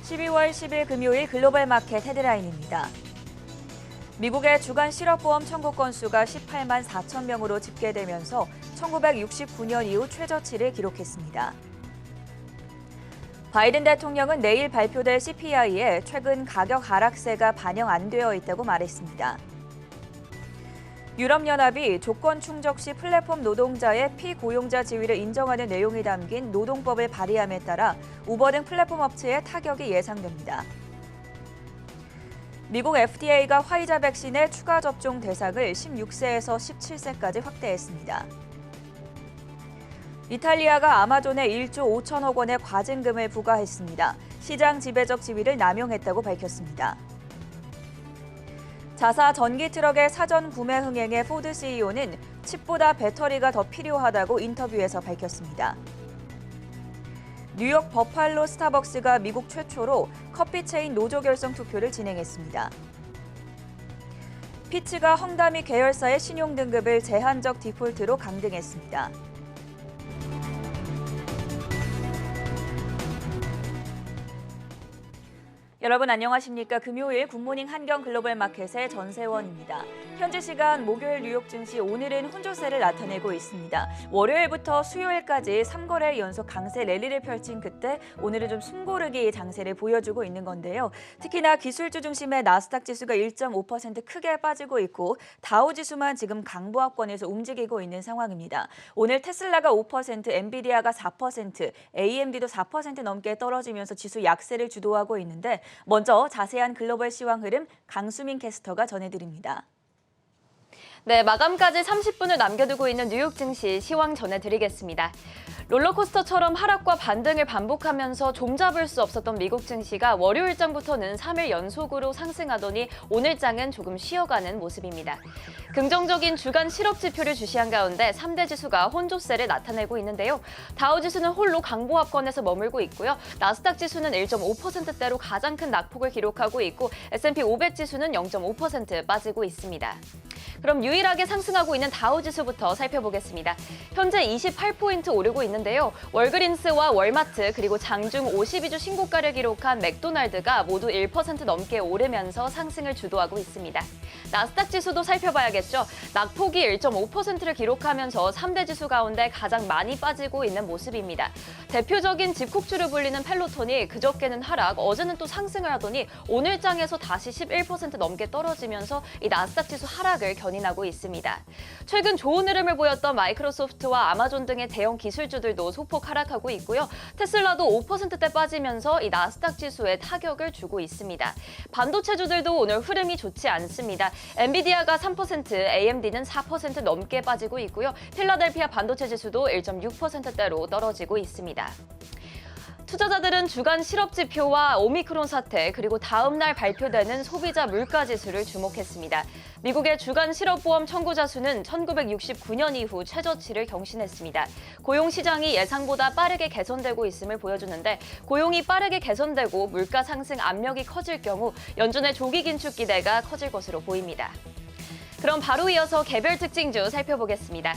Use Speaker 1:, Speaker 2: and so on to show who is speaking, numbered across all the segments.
Speaker 1: 12월 10일 금요일 글로벌 마켓 헤드라인입니다. 미국의 주간 실업보험 청구 건수가 18만 4천 명으로 집계되면서 1969년 이후 최저치를 기록했습니다. 바이든 대통령은 내일 발표될 CPI에 최근 가격 하락세가 반영 안 되어 있다고 말했습니다. 유럽연합이 조건 충족 시 플랫폼 노동자의 피고용자 지위를 인정하는 내용이 담긴 노동법을 발의함에 따라 우버 등 플랫폼 업체에 타격이 예상됩니다. 미국 FDA가 화이자 백신의 추가 접종 대상을 16세에서 17세까지 확대했습니다. 이탈리아가 아마존에 1조 5천억 원의 과징금을 부과했습니다. 시장 지배적 지위를 남용했다고 밝혔습니다. 자사 전기 트럭의 사전 구매 흥행에 포드 CEO는 칩보다 배터리가 더 필요하다고 인터뷰에서 밝혔습니다. 뉴욕 버팔로 스타벅스가 미국 최초로 커피 체인 노조 결성 투표를 진행했습니다. 피츠가 헝다미 계열사의 신용 등급을 제한적 디폴트로 강등했습니다. 여러분 안녕하십니까? 금요일 굿모닝 한경 글로벌 마켓의 전세원입니다. 현지 시간 목요일 뉴욕 증시 오늘은 혼조세를 나타내고 있습니다. 월요일부터 수요일까지 3거래일 연속 강세 랠리를 펼친 그때 오늘은 좀 숨고르기 장세를 보여주고 있는 건데요. 특히나 기술주 중심의 나스닥 지수가 1.5% 크게 빠지고 있고 다우지수만 지금 강보합권에서 움직이고 있는 상황입니다. 오늘 테슬라가 5%, 엔비디아가 4%, AMD도 4% 넘게 떨어지면서 지수 약세를 주도하고 있는데 먼저 자세한 글로벌 시황 흐름 강수민 캐스터가 전해드립니다.
Speaker 2: 네, 마감까지 30분을 남겨두고 있는 뉴욕 증시 시황 전해드리겠습니다. 롤러코스터처럼 하락과 반등을 반복하면서 종잡을 수 없었던 미국 증시가 월요일장부터는 3일 연속으로 상승하더니 오늘장은 조금 쉬어가는 모습입니다. 긍정적인 주간 실업 지표를 주시한 가운데 3대 지수가 혼조세를 나타내고 있는데요. 다우지수는 홀로 강보합권에서 머물고 있고요. 나스닥 지수는 1.5%대로 가장 큰 낙폭을 기록하고 있고 S&P 500 지수는 0.5% 빠지고 있습니다. 그럼 유일하게 상승하고 있는 다우지수부터 살펴보겠습니다. 현재 28포인트 오르고 있는데요. 월그린스와 월마트 그리고 장중 52주 신고가를 기록한 맥도날드가 모두 1% 넘게 오르면서 상승을 주도하고 있습니다. 나스닥 지수도 살펴봐야겠죠. 낙폭이 1.5%를 기록하면서 3대 지수 가운데 가장 많이 빠지고 있는 모습입니다. 대표적인 집콕주로 불리는 펠로톤이 그저께는 하락, 어제는 또 상승을 하더니 오늘장에서 다시 11% 넘게 떨어지면서 이 나스닥 지수 하락을 견인하고 있습니다. 최근 좋은 흐름을 보였던 마이크로소프트와 아마존 등의 대형 기술주들도 소폭 하락하고 있고요. 테슬라도 5%대 빠지면서 이 나스닥 지수에 타격을 주고 있습니다. 반도체주들도 오늘 흐름이 좋지 않습니다. 엔비디아가 3%, AMD는 4% 넘게 빠지고 있고요. 필라델피아 반도체 지수도 1.6%대로 떨어지고 있습니다. 투자자들은 주간 실업 지표와 오미크론 사태 그리고 다음 날 발표되는 소비자 물가 지수를 주목했습니다. 미국의 주간 실업보험 청구자 수는 1969년 이후 최저치를 경신했습니다. 고용 시장이 예상보다 빠르게 개선되고 있음을 보여주는데 고용이 빠르게 개선되고 물가 상승 압력이 커질 경우 연준의 조기 긴축 기대가 커질 것으로 보입니다. 그럼 바로 이어서 개별 특징주 살펴보겠습니다.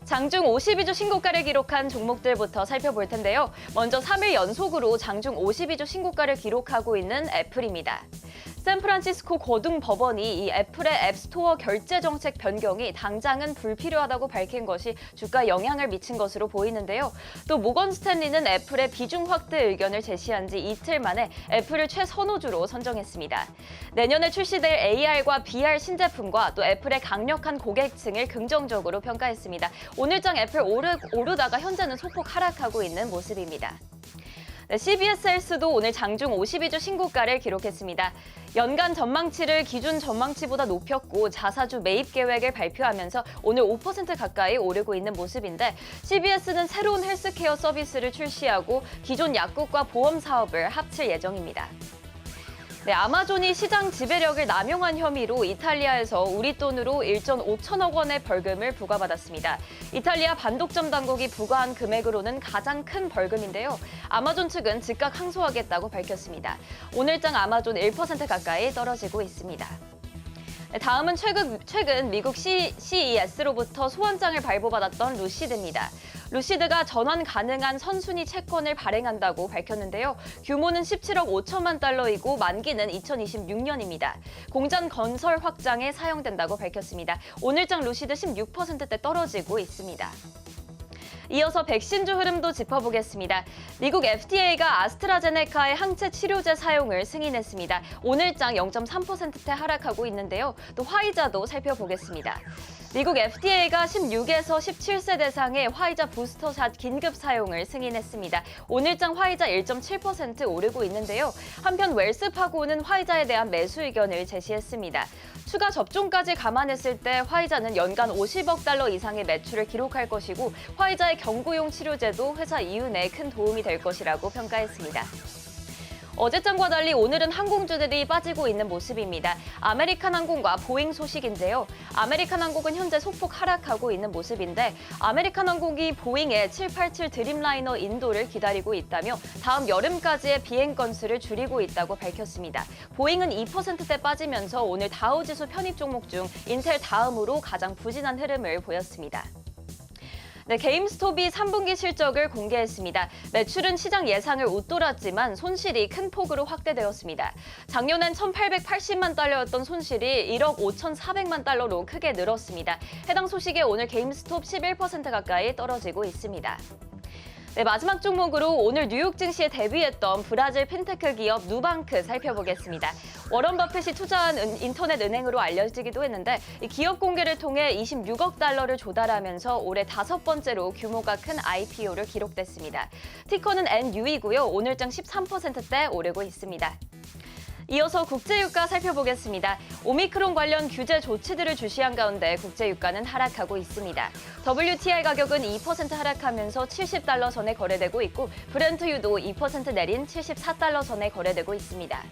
Speaker 2: 장중 52주 신고가를 기록한 종목들부터 살펴볼 텐데요. 먼저 3일 연속으로 장중 52주 신고가를 기록하고 있는 애플입니다. 샌프란시스코 고등법원이 이 애플의 앱스토어 결제 정책 변경이 당장은 불필요하다고 밝힌 것이 주가에 영향을 미친 것으로 보이는데요. 또 모건 스탠리는 애플의 비중 확대 의견을 제시한 지 이틀 만에 애플을 최선호주로 선정했습니다. 내년에 출시될 AR과 VR 신제품과 또 애플의 강력한 고객층을 긍정적으로 평가했습니다. 오늘장 애플 오르다가 현재는 소폭 하락하고 있는 모습입니다. 네, CBS 헬스도 오늘 장중 52주 신고가를 기록했습니다. 연간 전망치를 기준 전망치보다 높였고 자사주 매입 계획을 발표하면서 오늘 5% 가까이 오르고 있는 모습인데 CBS는 새로운 헬스케어 서비스를 출시하고 기존 약국과 보험 사업을 합칠 예정입니다. 네, 아마존이 시장 지배력을 남용한 혐의로 이탈리아에서 우리 돈으로 1.5천억 원의 벌금을 부과받았습니다. 이탈리아 반독점 당국이 부과한 금액으로는 가장 큰 벌금인데요. 아마존 측은 즉각 항소하겠다고 밝혔습니다. 오늘장 아마존 1% 가까이 떨어지고 있습니다. 네, 다음은 최근 미국 CES로부터 소원장을 발부받았던 루시드입니다. 루시드가 전환 가능한 선순위 채권을 발행한다고 밝혔는데요. 규모는 17억 5천만 달러이고 만기는 2026년입니다. 공장 건설 확장에 사용된다고 밝혔습니다. 오늘장 루시드 16%대 떨어지고 있습니다. 이어서 백신주 흐름도 짚어보겠습니다. 미국 FDA가 아스트라제네카의 항체 치료제 사용을 승인했습니다. 오늘장 0.3%대 하락하고 있는데요. 또 화이자도 살펴보겠습니다. 미국 FDA가 16에서 17세 대상의 화이자 부스터샷 긴급 사용을 승인했습니다. 오늘장 화이자 1.7% 오르고 있는데요. 한편 웰스파고는 화이자에 대한 매수 의견을 제시했습니다. 추가 접종까지 감안했을 때 화이자는 연간 50억 달러 이상의 매출을 기록할 것이고 화이자의 경구용 치료제도 회사 이윤에 큰 도움이 될 것이라고 평가했습니다. 어제장과 달리 오늘은 항공주들이 빠지고 있는 모습입니다. 아메리칸 항공과 보잉 소식인데요. 아메리칸 항공은 현재 소폭 하락하고 있는 모습인데 아메리칸 항공이 보잉의 787 드림라이너 인도를 기다리고 있다며 다음 여름까지의 비행 건수를 줄이고 있다고 밝혔습니다. 보잉은 2%대 빠지면서 오늘 다우지수 편입 종목 중 인텔 다음으로 가장 부진한 흐름을 보였습니다. 네, 게임스톱이 3분기 실적을 공개했습니다. 매출은 시장 예상을 웃돌았지만 손실이 큰 폭으로 확대되었습니다. 작년엔 1,880만 달러였던 손실이 1억 5,400만 달러로 크게 늘었습니다. 해당 소식에 오늘 게임스톱 11% 가까이 떨어지고 있습니다. 네, 마지막 종목으로 오늘 뉴욕 증시에 데뷔했던 브라질 핀테크 기업 누방크 살펴보겠습니다. 워런 버핏이 투자한 인터넷 은행으로 알려지기도 했는데 이 기업 공개를 통해 26억 달러를 조달하면서 올해 5번째로 규모가 큰 IPO를 기록됐습니다. 티커는 NU이고요. 오늘장 13%대 오르고 있습니다. 이어서 국제유가 살펴보겠습니다. 오미크론 관련 규제 조치들을 주시한 가운데 국제유가는 하락하고 있습니다. WTI 가격은 2% 하락하면서 70달러 선에 거래되고 있고 브렌트유도 2% 내린 74달러 선에 거래되고 있습니다.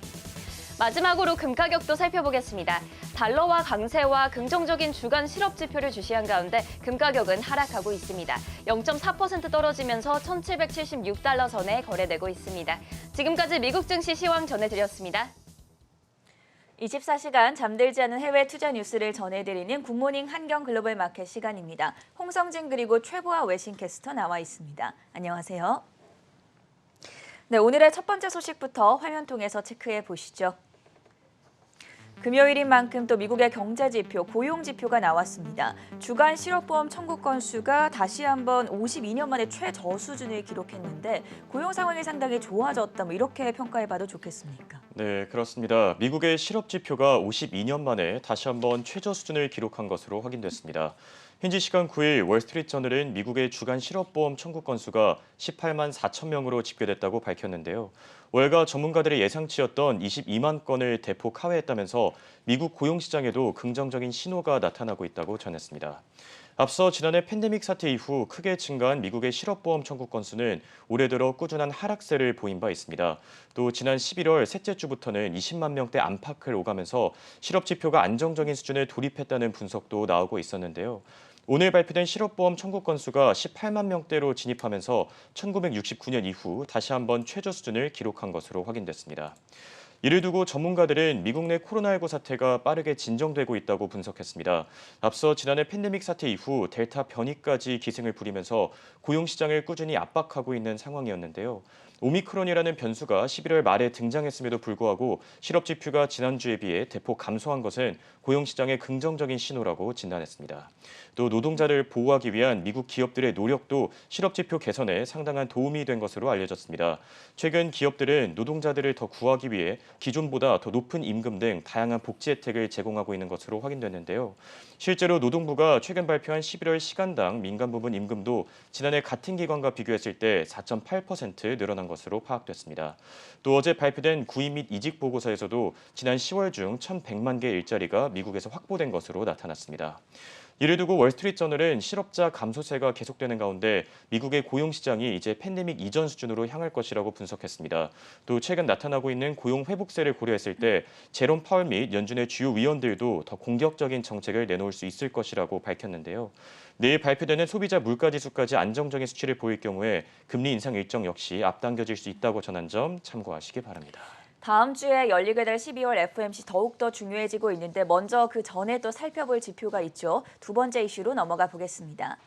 Speaker 2: 마지막으로 금 가격도 살펴보겠습니다. 달러와 강세와 긍정적인 주간 실업 지표를 주시한 가운데 금 가격은 하락하고 있습니다. 0.4% 떨어지면서 1,776달러 선에 거래되고 있습니다. 지금까지 미국 증시 시황 전해드렸습니다.
Speaker 1: 24시간 잠들지 않은 해외 투자 뉴스를 전해드리는 굿모닝 한경 글로벌 마켓 시간입니다. 홍성진 그리고 최보아 외신캐스터 나와 있습니다. 안녕하세요. 네, 오늘의 첫 번째 소식부터 화면 통해서 체크해 보시죠. 금요일인 만큼 또 미국의 경제지표, 고용지표가 나왔습니다. 주간 실업보험 청구 건수가 다시 한번 52년 만에 최저수준을 기록했는데 고용 상황이 상당히 좋아졌다, 이렇게 평가해봐도 좋겠습니까?
Speaker 3: 네, 그렇습니다. 미국의 실업지표가 52년 만에 다시 한번 최저 수준을 기록한 것으로 확인됐습니다. 현지 시간 9일 월스트리트저널은 미국의 주간 실업보험 청구 건수가 18만 4천 명으로 집계됐다고 밝혔는데요. 월가 전문가들의 예상치였던 22만 건을 대폭 하회했다면서 미국 고용시장에도 긍정적인 신호가 나타나고 있다고 전했습니다. 앞서 지난해 팬데믹 사태 이후 크게 증가한 미국의 실업보험 청구 건수는 올해 들어 꾸준한 하락세를 보인 바 있습니다. 또 지난 11월 셋째 주부터는 20만 명대 안팎을 오가면서 실업지표가 안정적인 수준에 돌입했다는 분석도 나오고 있었는데요. 오늘 발표된 실업보험 청구 건수가 18만 명대로 진입하면서 1969년 이후 다시 한번 최저 수준을 기록한 것으로 확인됐습니다. 이를 두고 전문가들은 미국 내 코로나19 사태가 빠르게 진정되고 있다고 분석했습니다. 앞서 지난해 팬데믹 사태 이후 델타 변이까지 기승을 부리면서 고용시장을 꾸준히 압박하고 있는 상황이었는데요. 오미크론이라는 변수가 11월 말에 등장했음에도 불구하고 실업지표가 지난주에 비해 대폭 감소한 것은 고용시장의 긍정적인 신호라고 진단했습니다. 또 노동자를 보호하기 위한 미국 기업들의 노력도 실업지표 개선에 상당한 도움이 된 것으로 알려졌습니다. 최근 기업들은 노동자들을 더 구하기 위해 기존보다 더 높은 임금 등 다양한 복지 혜택을 제공하고 있는 것으로 확인됐는데요. 실제로 노동부가 최근 발표한 11월 시간당 민간 부분 임금도 지난해 같은 기간과 비교했을 때 4.8% 늘어난 것으로 파악됐습니다. 또 어제 발표된 구인 및 이직 보고서에서도 지난 10월 중 1,100만 개 일자리가 미국에서 확보된 것으로 나타났습니다. 이를 두고 월스트리트저널은 실업자 감소세가 계속되는 가운데 미국의 고용시장이 이제 팬데믹 이전 수준으로 향할 것이라고 분석했습니다. 또 최근 나타나고 있는 고용 회복세를 고려했을 때 제롬 파월 및 연준의 주요 위원들도 더 공격적인 정책을 내놓을 수 있을 것이라고 밝혔는데요. 내일 발표되는 소비자 물가지수까지 안정적인 수치를 보일 경우에 금리 인상 일정 역시 앞당겨질 수 있다고 전한 점 참고하시기 바랍니다.
Speaker 1: 다음 주에 열리게 될 12월 FOMC 더욱더 중요해지고 있는데 먼저 그 전에 또 살펴볼 지표가 있죠. 두 번째 이슈로 넘어가 보겠습니다.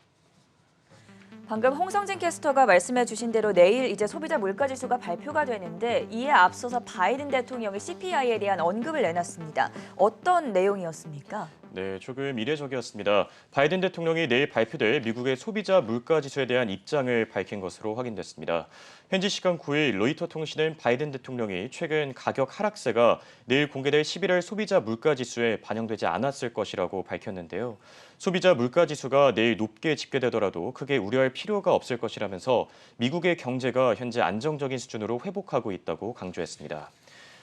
Speaker 1: 방금 홍성진 캐스터가 말씀해 주신 대로 내일 이제 소비자 물가지수가 발표가 되는데 이에 앞서서 바이든 대통령이 CPI에 대한 언급을 내놨습니다. 어떤 내용이었습니까?
Speaker 3: 네, 조금 이례적이었습니다. 바이든 대통령이 내일 발표될 미국의 소비자 물가 지수에 대한 입장을 밝힌 것으로 확인됐습니다. 현지 시간 9일 로이터 통신은 바이든 대통령이 최근 가격 하락세가 내일 공개될 11월 소비자 물가 지수에 반영되지 않았을 것이라고 밝혔는데요. 소비자 물가 지수가 내일 높게 집계되더라도 크게 우려할 필요가 없을 것이라면서 미국의 경제가 현재 안정적인 수준으로 회복하고 있다고 강조했습니다.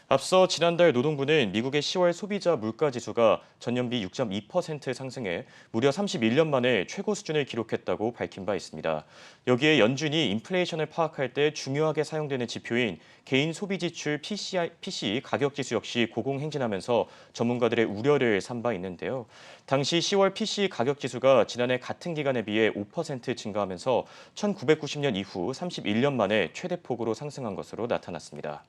Speaker 3: 앞서 지난달 노동부는 미국의 10월 소비자 물가 지수가 전년비 6.2% 상승해 무려 31년 만에 최고 수준을 기록했다고 밝힌 바 있습니다. 여기에 연준이 인플레이션을 파악할 때 중요하게 사용되는 지표인 개인 소비 지출 PCE 가격 지수 역시 고공행진하면서 전문가들의 우려를 산 바 있는데요. 당시 10월 PCE 가격 지수가 지난해 같은 기간에 비해 5% 증가하면서 1990년 이후 31년 만에 최대폭으로 상승한 것으로 나타났습니다.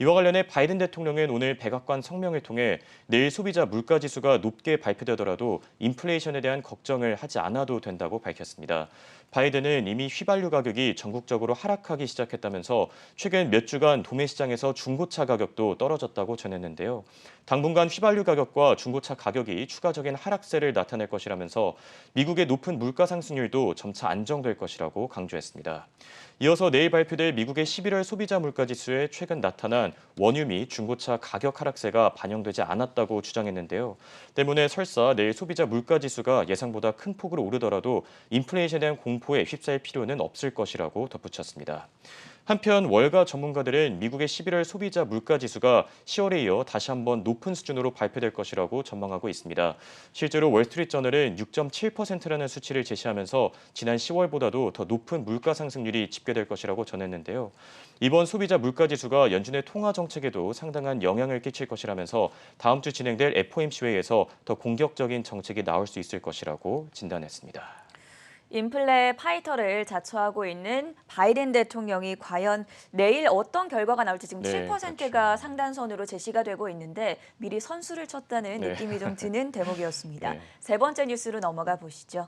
Speaker 3: 이와 관련해 바이든 대통령은 오늘 백악관 성명을 통해 내일 소비자 물가 지수가 높게 발표되더라도 인플레이션에 대한 걱정을 하지 않아도 된다고 밝혔습니다. 바이든은 이미 휘발유 가격이 전국적으로 하락하기 시작했다면서 최근 몇 주간 도매 시장에서 중고차 가격도 떨어졌다고 전했는데요. 당분간 휘발유 가격과 중고차 가격이 추가적인 하락세를 나타낼 것이라면서 미국의 높은 물가 상승률도 점차 안정될 것이라고 강조했습니다. 이어서 내일 발표될 미국의 11월 소비자 물가 지수에 최근 나타난 원유 및 중고차 가격 하락세가 반영되지 않았다고 주장했는데요. 때문에 설사 내일 소비자 물가 지수가 예상보다 큰 폭으로 오르더라도 인플레이션에 대한 공포에 휩싸일 필요는 없을 것이라고 덧붙였습니다. 한편 월가 전문가들은 미국의 11월 소비자 물가 지수가 10월에 이어 다시 한번 높은 수준으로 발표될 것이라고 전망하고 있습니다. 실제로 월스트리트저널은 6.7%라는 수치를 제시하면서 지난 10월보다도 더 높은 물가 상승률이 집계될 것이라고 전했는데요. 이번 소비자 물가 지수가 연준의 통화 정책에도 상당한 영향을 끼칠 것이라면서 다음 주 진행될 FOMC 회의에서 더 공격적인 정책이 나올 수 있을 것이라고 진단했습니다.
Speaker 1: 인플레 파이터를 자처하고 있는 바이든 대통령이 과연 내일 어떤 결과가 나올지 지금 7%가 상단선으로 제시가 되고 있는데 미리 선수를 쳤다는 느낌이 좀 드는 대목이었습니다. 세 번째 뉴스로 넘어가 보시죠.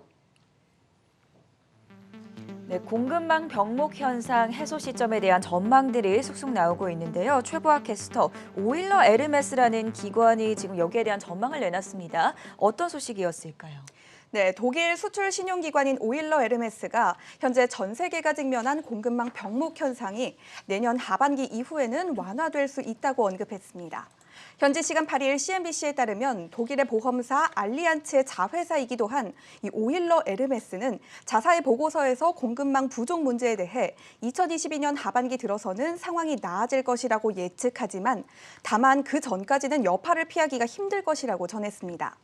Speaker 1: 네, 공급망 병목 현상 해소 시점에 대한 전망들이 쑥쑥 나오고 있는데요. 최보학 캐스터, 오일러 에르메스라는 기관이 지금 여기에 대한 전망을 내놨습니다. 어떤 소식이었을까요?
Speaker 4: 네, 독일 수출 신용기관인 오일러 에르메스가 현재 전 세계가 직면한 공급망 병목 현상이 내년 하반기 이후에는 완화될 수 있다고 언급했습니다. 현지 시간 8일 CNBC에 따르면 독일의 보험사 알리안츠의 자회사이기도 한 이 오일러 에르메스는 자사의 보고서에서 공급망 부족 문제에 대해 2022년 하반기 들어서는 상황이 나아질 것이라고 예측하지만 다만 그 전까지는 여파를 피하기가 힘들 것이라고 전했습니다.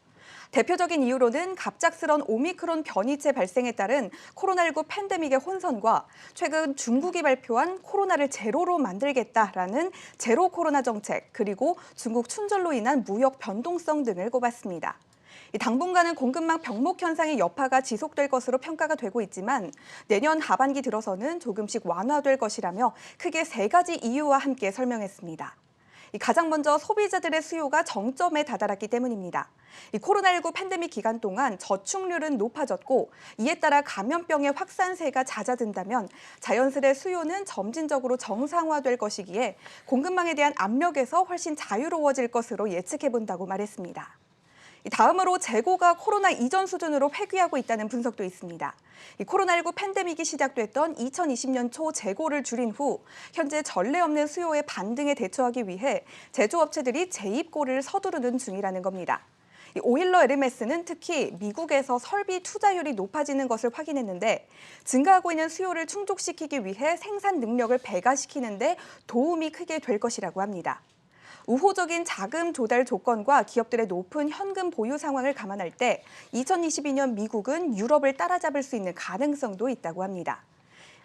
Speaker 4: 대표적인 이유로는 갑작스런 오미크론 변이체 발생에 따른 코로나19 팬데믹의 혼선과 최근 중국이 발표한 코로나를 제로로 만들겠다라는 제로 코로나 정책, 그리고 중국 춘절로 인한 무역 변동성 등을 꼽았습니다. 당분간은 공급망 병목 현상의 여파가 지속될 것으로 평가가 되고 있지만 내년 하반기 들어서는 조금씩 완화될 것이라며 크게 세 가지 이유와 함께 설명했습니다. 가장 먼저 소비자들의 수요가 정점에 다다랐기 때문입니다. 코로나19 팬데믹 기간 동안 저축률은 높아졌고 이에 따라 감염병의 확산세가 잦아든다면 자연스레 수요는 점진적으로 정상화될 것이기에 공급망에 대한 압력에서 훨씬 자유로워질 것으로 예측해본다고 말했습니다. 다음으로 재고가 코로나 이전 수준으로 회귀하고 있다는 분석도 있습니다. 코로나19 팬데믹이 시작됐던 2020년 초 재고를 줄인 후 현재 전례 없는 수요의 반등에 대처하기 위해 제조업체들이 재입고를 서두르는 중이라는 겁니다. 오일러 에르메스는 특히 미국에서 설비 투자율이 높아지는 것을 확인했는데 증가하고 있는 수요를 충족시키기 위해 생산 능력을 배가시키는 데 도움이 크게 될 것이라고 합니다. 우호적인 자금 조달 조건과 기업들의 높은 현금 보유 상황을 감안할 때 2022년 미국은 유럽을 따라잡을 수 있는 가능성도 있다고 합니다.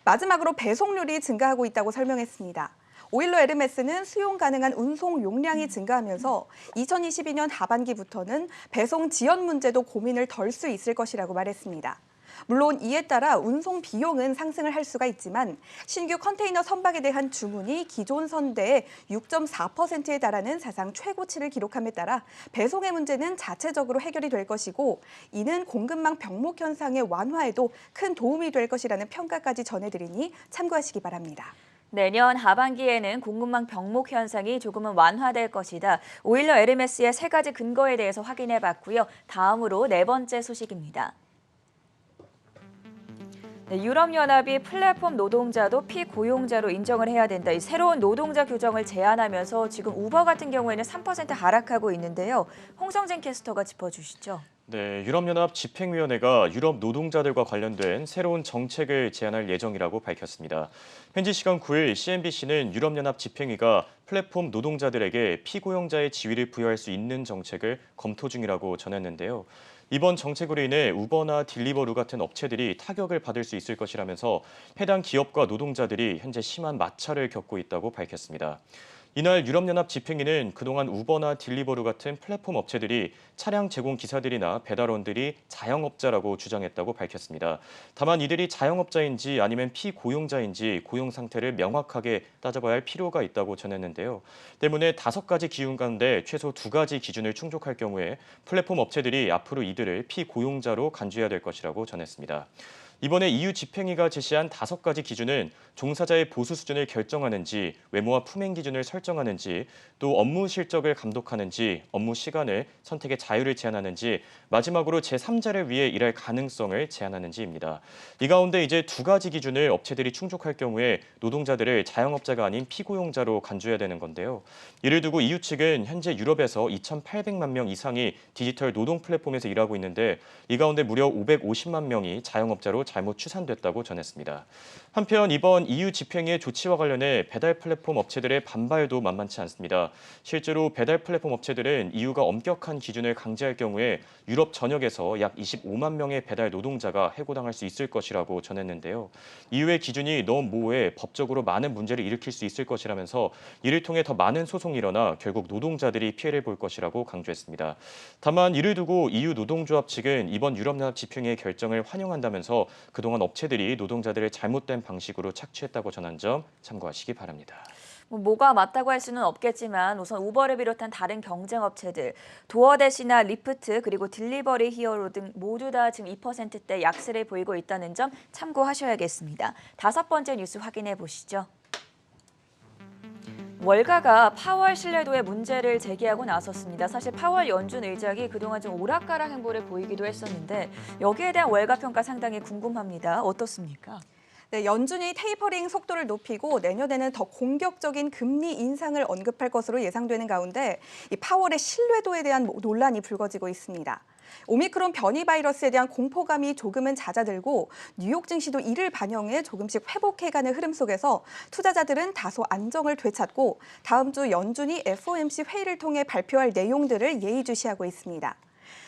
Speaker 4: 마지막으로 배송률이 증가하고 있다고 설명했습니다. 오일러 에르메스는 수용 가능한 운송 용량이 증가하면서 2022년 하반기부터는 배송 지연 문제도 고민을 덜 수 있을 것이라고 말했습니다. 물론 이에 따라 운송 비용은 상승을 할 수가 있지만 신규 컨테이너 선박에 대한 주문이 기존 선대의 6.4%에 달하는 사상 최고치를 기록함에 따라 배송의 문제는 자체적으로 해결이 될 것이고 이는 공급망 병목 현상의 완화에도 큰 도움이 될 것이라는 평가까지 전해드리니 참고하시기 바랍니다.
Speaker 1: 내년 하반기에는 공급망 병목 현상이 조금은 완화될 것이다. 오일러 에르메스의 세 가지 근거에 대해서 확인해 봤고요. 다음으로 네 번째 소식입니다. 네, 유럽연합이 플랫폼 노동자도 피고용자로 인정을 해야 된다. 이 새로운 노동자 규정을 제안하면서 지금 우버 같은 경우에는 3% 하락하고 있는데요. 홍성진 캐스터가 짚어주시죠.
Speaker 3: 네, 유럽연합 집행위원회가 유럽 노동자들과 관련된 새로운 정책을 제안할 예정이라고 밝혔습니다. 현지 시간 9일 CNBC는 유럽연합 집행위가 플랫폼 노동자들에게 피고용자의 지위를 부여할 수 있는 정책을 검토 중이라고 전했는데요. 이번 정책으로 인해 우버나 딜리버루 같은 업체들이 타격을 받을 수 있을 것이라면서 해당 기업과 노동자들이 현재 심한 마찰을 겪고 있다고 밝혔습니다. 이날 유럽연합 집행위는 그동안 우버나 딜리버루 같은 플랫폼 업체들이 차량 제공 기사들이나 배달원들이 자영업자라고 주장했다고 밝혔습니다. 다만 이들이 자영업자인지 아니면 피고용자인지 고용 상태를 명확하게 따져봐야 할 필요가 있다고 전했는데요. 때문에 5가지 기준 가운데 최소 2가지 기준을 충족할 경우에 플랫폼 업체들이 앞으로 이들을 피고용자로 간주해야 될 것이라고 전했습니다. 이번에 EU 집행위가 제시한 5가지 기준은 종사자의 보수 수준을 결정하는지, 외모와 품행 기준을 설정하는지, 또 업무 실적을 감독하는지, 업무 시간을 선택의 자유를 제한하는지, 마지막으로 제3자를 위해 일할 가능성을 제한하는지입니다. 이 가운데 이제 2가지 기준을 업체들이 충족할 경우에 노동자들을 자영업자가 아닌 피고용자로 간주해야 되는 건데요. 이를 두고 EU 측은 현재 유럽에서 2,800만 명 이상이 디지털 노동 플랫폼에서 일하고 있는데 이 가운데 무려 550만 명이 자영업자로 잘못 추산됐다고 전했습니다. 한편 이번 EU 집행위의 조치와 관련해 배달 플랫폼 업체들의 반발도 만만치 않습니다. 실제로 배달 플랫폼 업체들은 EU가 엄격한 기준을 강제할 경우에 유럽 전역에서 약 25만 명의 배달 노동자가 해고당할 수 있을 것이라고 전했는데요. EU의 기준이 너무 모호해 법적으로 많은 문제를 일으킬 수 있을 것이라면서 이를 통해 더 많은 소송이 일어나 결국 노동자들이 피해를 볼 것이라고 강조했습니다. 다만 이를 두고 EU 노동조합 측은 이번 유럽연합 집행위의 결정을 환영한다면서 그동안 업체들이 노동자들을 잘못된 방식으로 착취했다고 전한 점 참고하시기 바랍니다.
Speaker 1: 뭐가 맞다고 할 수는 없겠지만 우선 우버를 비롯한 다른 경쟁 업체들, 도어대시나 리프트 그리고 딜리버리 히어로 등 모두 다 지금 2%대 약세를 보이고 있다는 점 참고하셔야겠습니다. 5번째 뉴스 확인해 보시죠. 월가가 파월 신뢰도에 문제를 제기하고 나섰습니다. 사실 파월 연준 의장이 그동안 좀 오락가락 행보를 보이기도 했었는데 여기에 대한 월가 평가 상당히 궁금합니다. 어떻습니까?
Speaker 4: 네, 연준이 테이퍼링 속도를 높이고 내년에는 더 공격적인 금리 인상을 언급할 것으로 예상되는 가운데 이 파월의 신뢰도에 대한 논란이 불거지고 있습니다. 오미크론 변이 바이러스에 대한 공포감이 조금은 잦아들고 뉴욕 증시도 이를 반영해 조금씩 회복해가는 흐름 속에서 투자자들은 다소 안정을 되찾고 다음 주 연준이 FOMC 회의를 통해 발표할 내용들을 예의주시하고 있습니다.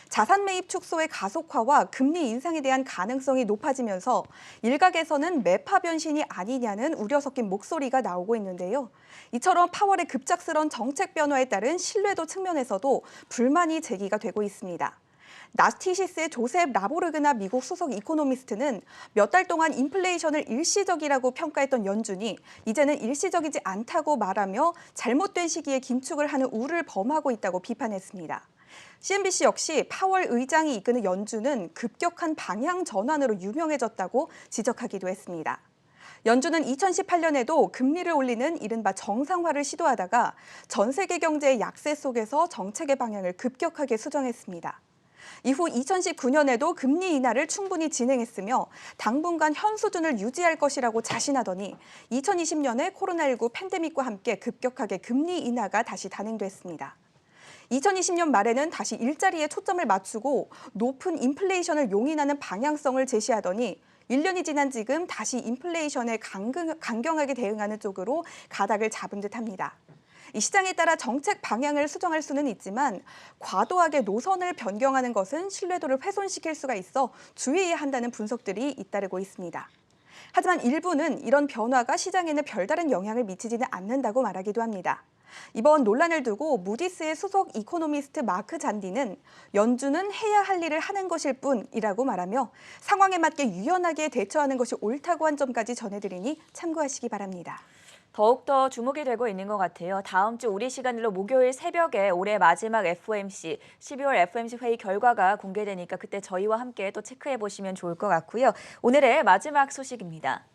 Speaker 4: 자산 매입 축소의 가속화와 금리 인상에 대한 가능성이 높아지면서 일각에서는 매파 변신이 아니냐는 우려 섞인 목소리가 나오고 있는데요. 이처럼 파월의 급작스러운 정책 변화에 따른 신뢰도 측면에서도 불만이 제기가 되고 있습니다. 나스티시스의 조셉 라보르그나 미국 수석 이코노미스트는 몇 달 동안 인플레이션을 일시적이라고 평가했던 연준이 이제는 일시적이지 않다고 말하며 잘못된 시기에 긴축을 하는 우를 범하고 있다고 비판했습니다. CNBC 역시 파월 의장이 이끄는 연준은 급격한 방향 전환으로 유명해졌다고 지적하기도 했습니다. 연준은 2018년에도 금리를 올리는 이른바 정상화를 시도하다가 전 세계 경제의 약세 속에서 정책의 방향을 급격하게 수정했습니다. 이후 2019년에도 금리 인하를 충분히 진행했으며 당분간 현 수준을 유지할 것이라고 자신하더니 2020년에 코로나19 팬데믹과 함께 급격하게 금리 인하가 다시 단행됐습니다. 2020년 말에는 다시 일자리에 초점을 맞추고 높은 인플레이션을 용인하는 방향성을 제시하더니 1년이 지난 지금 다시 인플레이션에 강경하게 대응하는 쪽으로 가닥을 잡은 듯합니다. 이 시장에 따라 정책 방향을 수정할 수는 있지만 과도하게 노선을 변경하는 것은 신뢰도를 훼손시킬 수가 있어 주의해야 한다는 분석들이 잇따르고 있습니다. 하지만 일부는 이런 변화가 시장에는 별다른 영향을 미치지는 않는다고 말하기도 합니다. 이번 논란을 두고 무디스의 수석 이코노미스트 마크 잔디는 연준은 해야 할 일을 하는 것일 뿐이라고 말하며 상황에 맞게 유연하게 대처하는 것이 옳다고 한 점까지 전해드리니 참고하시기 바랍니다.
Speaker 1: 더욱더 주목이 되고 있는 것 같아요. 다음 주 우리 시간으로 목요일 새벽에 올해 마지막 FOMC, 12월 FOMC 회의 결과가 공개되니까 그때 저희와 함께 또 체크해 보시면 좋을 것 같고요. 오늘의 마지막 소식입니다.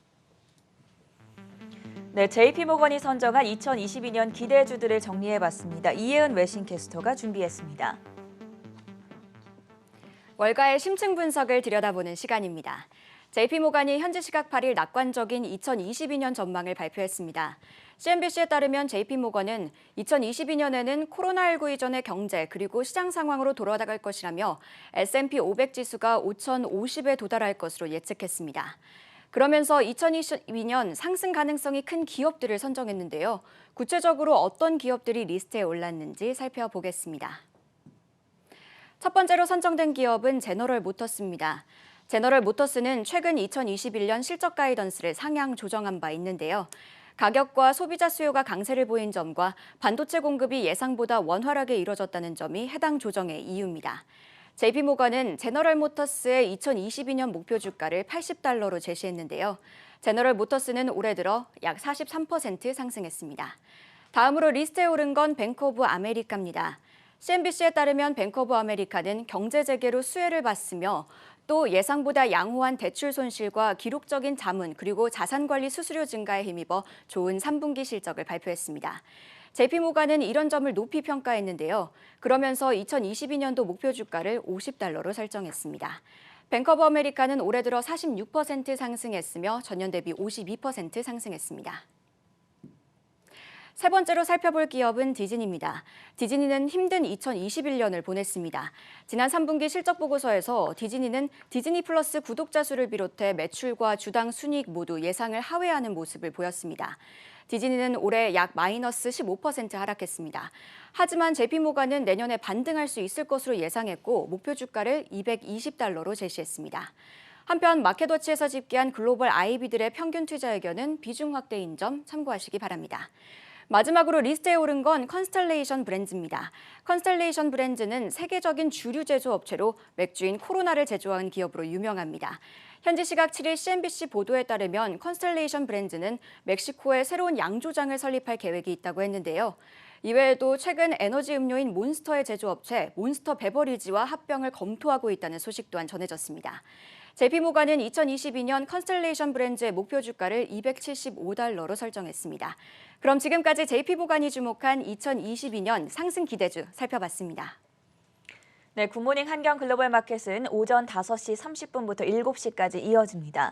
Speaker 1: 네, JP모건이 선정한 2022년 기대주들을 정리해봤습니다. 이혜은 외신캐스터가 준비했습니다.
Speaker 5: 월가의 심층 분석을 들여다보는 시간입니다. JP모건이 현지 시각 8일 낙관적인 2022년 전망을 발표했습니다. CNBC에 따르면 JP모건은 2022년에는 코로나19 이전의 경제 그리고 시장 상황으로 돌아갈 것이라며 S&P 500 지수가 5,050에 도달할 것으로 예측했습니다. 그러면서 2022년 상승 가능성이 큰 기업들을 선정했는데요. 구체적으로 어떤 기업들이 리스트에 올랐는지 살펴보겠습니다. 첫 번째로 선정된 기업은 제너럴 모터스입니다. 제너럴 모터스는 최근 2021년 실적 가이던스를 상향 조정한 바 있는데요. 가격과 소비자 수요가 강세를 보인 점과 반도체 공급이 예상보다 원활하게 이뤄졌다는 점이 해당 조정의 이유입니다. JP모건은 제너럴 모터스의 2022년 목표 주가를 $80로 제시했는데요. 제너럴 모터스는 올해 들어 약 43% 상승했습니다. 다음으로 리스트에 오른 건 뱅크 오브 아메리카입니다. CNBC에 따르면 뱅크 오브 아메리카는 경제 재개로 수혜를 봤으며 또 예상보다 양호한 대출 손실과 기록적인 자문 그리고 자산관리 수수료 증가에 힘입어 좋은 3분기 실적을 발표했습니다. JP모건은 이런 점을 높이 평가했는데요. 그러면서 2022년도 목표 주가를 $50로 설정했습니다. 뱅크 오브 아메리카는 올해 들어 46% 상승했으며 전년 대비 52% 상승했습니다. 세 번째로 살펴볼 기업은 디즈니입니다. 디즈니는 힘든 2021년을 보냈습니다. 지난 3분기 실적 보고서에서 디즈니는 디즈니 플러스 구독자 수를 비롯해 매출과 주당 순이익 모두 예상을 하회하는 모습을 보였습니다. 디즈니는 올해 약 마이너스 15% 하락했습니다. 하지만 JP모건은 내년에 반등할 수 있을 것으로 예상했고 목표 주가를 $220로 제시했습니다. 한편 마켓워치에서 집계한 글로벌 IB들의 평균 투자 의견은 비중 확대인 점 참고하시기 바랍니다. 마지막으로 리스트에 오른 건 컨스텔레이션 브랜즈입니다. 컨스텔레이션 브랜즈는 세계적인 주류 제조업체로 맥주인 코로나를 제조한 기업으로 유명합니다. 현지 시각 7일 CNBC 보도에 따르면 컨스텔레이션 브랜즈는 멕시코에 새로운 양조장을 설립할 계획이 있다고 했는데요. 이외에도 최근 에너지 음료인 몬스터의 제조업체 몬스터 베버리지와 합병을 검토하고 있다는 소식 또한 전해졌습니다. JP모건은 2022년 컨스텔레이션 브랜즈의 목표 주가를 $275로 설정했습니다. 그럼 지금까지 JP모건이 주목한 2022년 상승 기대주 살펴봤습니다.
Speaker 1: 네, 굿모닝 한경 글로벌 마켓은 오전 5시 30분부터 7시까지 이어집니다.